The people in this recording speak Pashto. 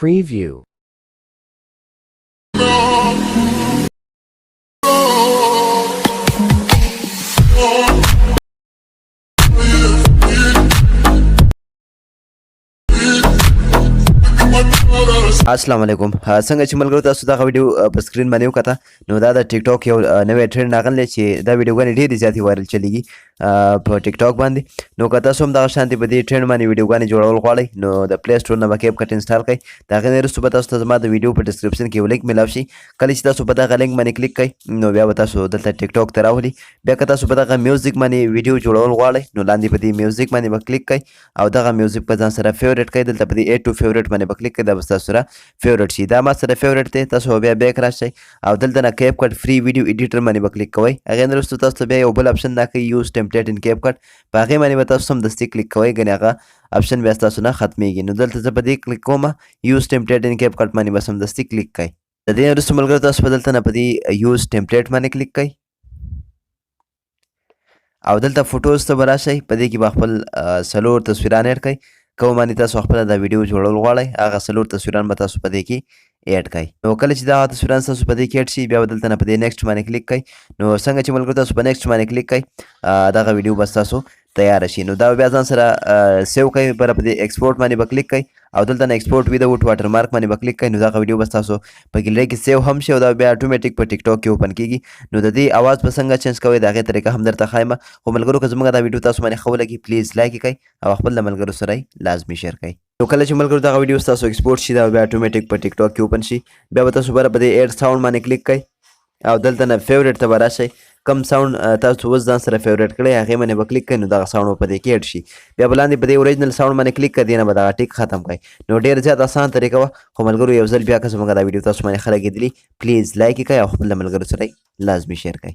Preview. अस्सलाम वालेकुम څنګه چې ملګرو تاسو دا ویډیو په سکرین باندې وکړه نو دا د ټیک ټاک یو نوې ټرند راغلی چې دا ویډیوګانې ډېرې زیاتې وایرل چلیږي په ټیک ټاک باندې نو که تاسو هم دغه شانتې په دې ټرند باندې ویډیوګانې جوړول غواړئ نو د پلی سټور نه به کیپ کټ انسټال کړئ د هغې نه وروسته به تاسو ته زما د ویډیو په ډسکرپشن کې یو لینک میلاو شي کله چې تاسو په دغه لینک باندې کلیک کړئ نو بیا به تاسو دلته ټیک ټاک ته راولي بیا که تاسو په دغه میوزیک باندې ویډیو جوړول غواړئ نو لاندې په دې میوزیک باندې به کلیک کړئ او دغه میوزیک په ځان سره فیورټ کړئ دلته په دې ایډ ټو فیورټ باندې به کلیک کړئ دا به ستاسو سره فیورټ شي دا ما سره فیورټ دی تاسو بیا بیک راشئ او دلته نه کیپ کټ فری ویډیو ایډیټر باندې به کلیک کوئ هغې نه وروسته تاسو ته بیا یو بل اپشن راکوي یوز ټمپلیټ ان کیپ کټ په هغې باندې به تاسو سمدستي کلیک کوئ ګنې هغه اپشن بیا ستاسو نه ختمیږي نو دلته زه په دې کلیک کوم یوز ټمپلیټ ان کیپ کټ باندې به سمدستي کلیک کوئ د دې نه وروسته ملګرو تاسو به دلته نه په دې یوز ټمپلیټ باندې کلیک کوئ او دلته فوټوز ته به راشئ په دې کې به خپل څلور تصویران ایډ کړئ کوم باندې تاسو خپله دا ویډیو جوړول غواړئ هغه څلور تصویران به تاسو په دې کې ایډ کړئ نو کله چې دغه تصویران ستاسو په دې کې ایډ شي بیا به دلته نه په دې نیکسټ باندې کلیک کړئ نو څنګه چې ملګرو تاسو په نیکسټ باندې کلیک کړئ دغه ویډیو به ستاسو تیاره شي نو دا بیا ځان سره سیو کړئ بیا په دې ایکسپورټ باندې به کلیک کړئ او دلته نه ایکسپورټ ویداوټ واټر مارک باندې به کلیک کړئ نو دغه ویډیو به ستاسو په ګیلري کې سیو هم شي او دا بیا اټومیټیک په ټیک ټاک کې اوپن کیږي نو د دې اواز به څنګه چینج کوئ د هغې طریقه هم درته ښایم خو ملګرو که زموږ دا ویډیو تاسو باندې ښه ولګي پلیز لایک یې کړئ او خپل د ملګرو سره یې لازمي شیر کړئ نو کله چې ملګرو دغه ویډیو ستاسو ایکسپورټ شي دا بیا اټومیټیک په ټیک ټاک کې اوپن شي بیا به تاسو بره په دې ایډ ساوند باندې کلیک کړئ او دلته نه فیورټ ته به راشئ کم ساوند تاسو اوس ځان سره فیورټ کړئ هغې باندې به کلیک کړئ نو دغه ساوند به په دې کې ایډ شي بیا به لاندې په دې اوریجنل ساوند باندې کلیک کړئ دې نه به دغه ټیک ختم کړئ نو ډېر زیات اسان طریقه وه خو ملګرو یو ځل بیا که زموږ دا ویډیو تاسو باندې ښه لګېدلي پلیز لایک یې کړئ او خپل د ملګرو سره یې لازمي شیر کړئ